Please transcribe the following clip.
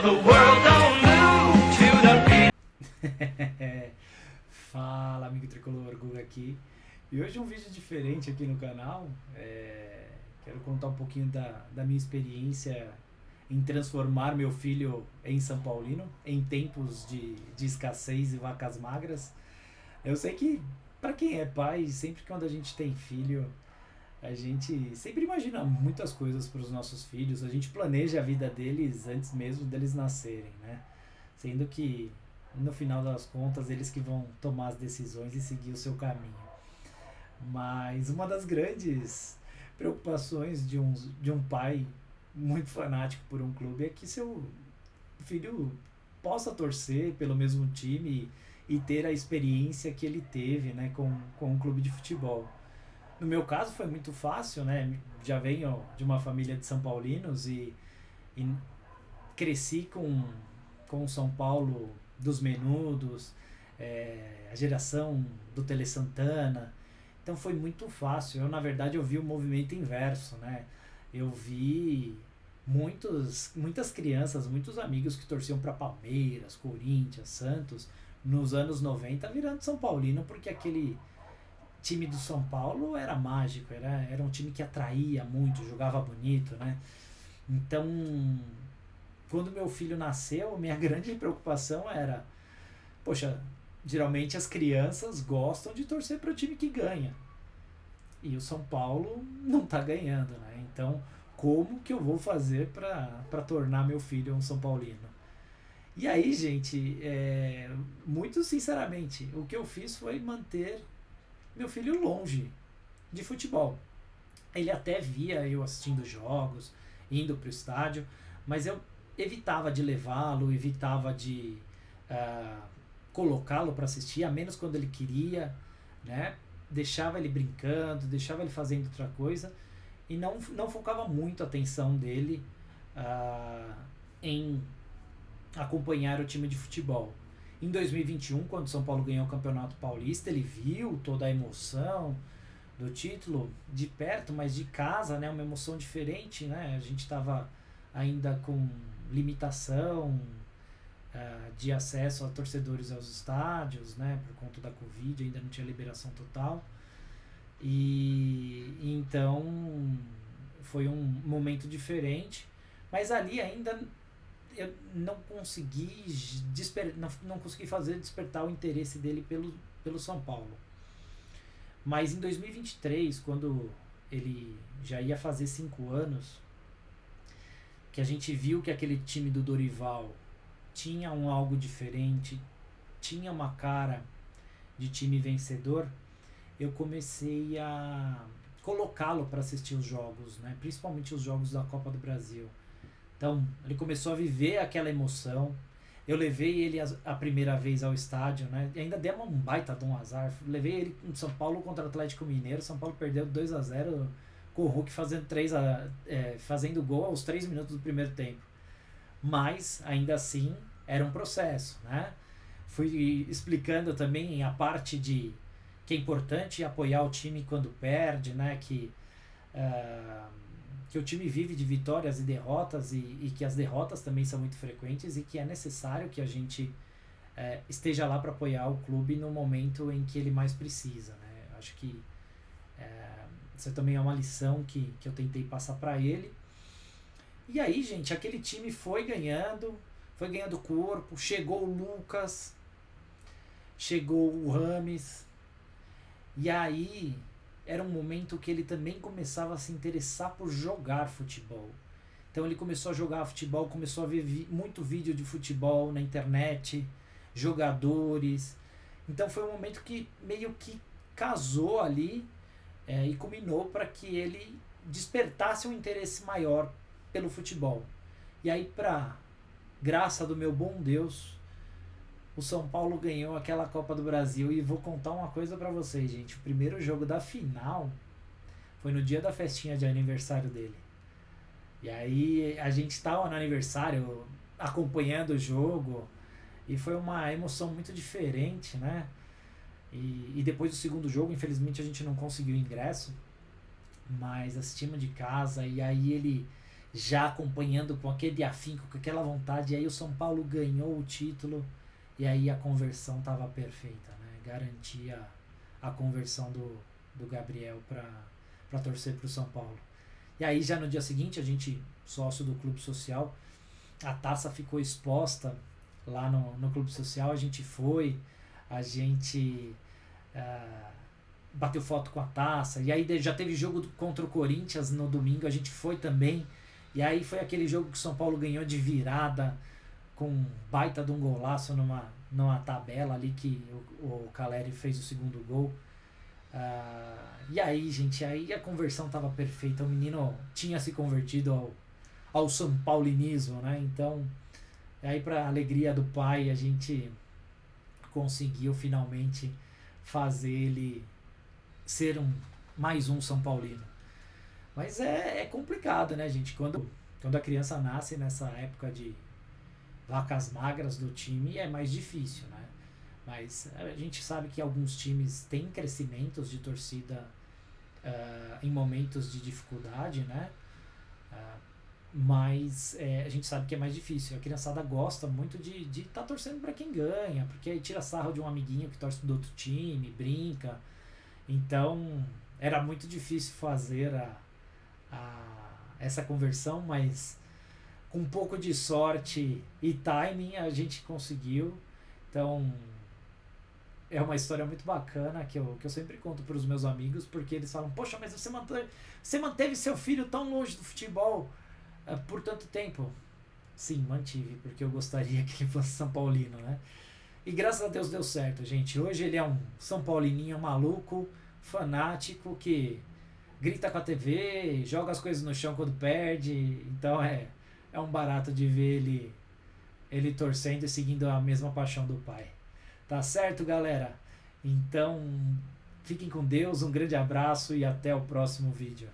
the world don't move to the beat. Fala, amigo tricolor, Guga aqui. E hoje um vídeo diferente aqui no canal. Quero contar um pouquinho da minha experiência em transformar meu filho em São Paulino, em tempos de escassez e vacas magras. Eu sei que, para quem é pai, sempre quando a gente tem filho, a gente sempre imagina muitas coisas para os nossos filhos, a gente planeja a vida deles antes mesmo deles nascerem, né? Sendo que, no final das contas, eles que vão tomar as decisões e seguir o seu caminho. Mas uma das grandes preocupações de um pai muito fanático por um clube é que seu filho possa torcer pelo mesmo time e ter a experiência que ele teve, né, com um clube de futebol. No meu caso foi muito fácil, né? Já venho de uma família de São Paulinos e cresci com o São Paulo dos Menudos, a geração do Tele Santana. Então foi muito fácil. Na verdade, eu vi o movimento inverso, né? Eu vi muitas crianças, muitos amigos que torciam para Palmeiras, Corinthians, Santos, nos anos 90 virando São Paulino, porque aquele time do São Paulo era mágico, era um time que atraía muito, jogava bonito, né? Então, quando meu filho nasceu, minha grande preocupação era, poxa, geralmente as crianças gostam de torcer para o time que ganha. E o São Paulo não está ganhando, né? Então, como que eu vou fazer para tornar meu filho um São Paulino? E aí, gente, muito sinceramente, o que eu fiz foi manter meu filho longe de futebol. Ele até via eu assistindo jogos, indo para o estádio, mas eu evitava de levá-lo, evitava de colocá-lo para assistir, a menos quando ele queria, né? Deixava ele brincando, deixava ele fazendo outra coisa e não focava muito a atenção dele em acompanhar o time de futebol. Em 2021, quando o São Paulo ganhou o Campeonato Paulista, ele viu toda a emoção do título de perto, mas de casa, né? Uma emoção diferente, né? A gente estava ainda com limitação de acesso a torcedores aos estádios, né, por conta da Covid, ainda não tinha liberação total. E então foi um momento diferente, mas ali ainda eu não consegui não consegui fazer despertar o interesse dele pelo São Paulo. Mas em 2023, quando ele já ia fazer 5 anos, que a gente viu que aquele time do Dorival tinha algo diferente, tinha uma cara de time vencedor, eu comecei a colocá-lo para assistir os jogos, né? Principalmente os jogos da Copa do Brasil. Então, ele começou a viver aquela emoção. Eu levei ele a primeira vez ao estádio, né? E ainda deu um baita de um azar. Levei ele em São Paulo contra o Atlético Mineiro. São Paulo perdeu 2-0, com o Hulk fazendo gol aos 3 minutos do primeiro tempo. Mas, ainda assim, era um processo, né? Fui explicando também a parte de que é importante apoiar o time quando perde, né? Que o time vive de vitórias e derrotas e que as derrotas também são muito frequentes e que é necessário que a gente esteja lá para apoiar o clube no momento em que ele mais precisa, né? Acho que isso também é uma lição que eu tentei passar para ele. E aí, gente, aquele time foi ganhando corpo, chegou o Lucas, chegou o Rames, e aí era um momento que ele também começava a se interessar por jogar futebol. Então ele começou a jogar futebol, começou a ver muito vídeo de futebol na internet, jogadores. Então foi um momento que meio que casou ali e culminou para que ele despertasse um interesse maior pelo futebol. E aí, para graça do meu bom Deus, o São Paulo ganhou aquela Copa do Brasil. E vou contar uma coisa para vocês, gente. O primeiro jogo da final foi no dia da festinha de aniversário dele. E aí a gente estava no aniversário acompanhando o jogo e foi uma emoção muito diferente, né? E depois do segundo jogo, infelizmente a gente não conseguiu ingresso, mas assistimos de casa. E aí ele já acompanhando com aquele afinco, com aquela vontade, e aí o São Paulo ganhou o título, e aí a conversão estava perfeita, né? Garantia a conversão do Gabriel para torcer para o São Paulo. E aí já no dia seguinte, a gente, sócio do Clube Social, a taça ficou exposta lá no Clube Social, a gente foi, a gente bateu foto com a taça, e aí já teve jogo contra o Corinthians no domingo, a gente foi também, e aí foi aquele jogo que o São Paulo ganhou de virada, com um baita de um golaço numa tabela ali que o Caleri fez o segundo gol. E aí, gente, aí a conversão tava perfeita, o menino tinha se convertido ao São Paulinismo, né? Então, aí para alegria do pai, a gente conseguiu finalmente fazer ele ser mais um São Paulino. Mas é complicado, né, gente? Quando a criança nasce nessa época de vacas magras do time, é mais difícil, né? Mas a gente sabe que alguns times têm crescimentos de torcida em momentos de dificuldade, né? Mas a gente sabe que é mais difícil. A criançada gosta muito de estar torcendo para quem ganha, porque aí tira sarro de um amiguinho que torce do outro time, brinca. Então era muito difícil fazer essa conversão, mas com um pouco de sorte e timing a gente conseguiu. Então é uma história muito bacana que eu sempre conto para os meus amigos, porque eles falam: poxa, mas você manteve seu filho tão longe do futebol por tanto tempo. Sim, mantive, porque eu gostaria que ele fosse São Paulino, né? E graças a Deus deu certo, gente. Hoje ele é um São Paulininho maluco, fanático, que grita com a TV, joga as coisas no chão quando perde. Então é um barato de ver ele torcendo e seguindo a mesma paixão do pai. Tá certo, galera? Então, fiquem com Deus, um grande abraço e até o próximo vídeo.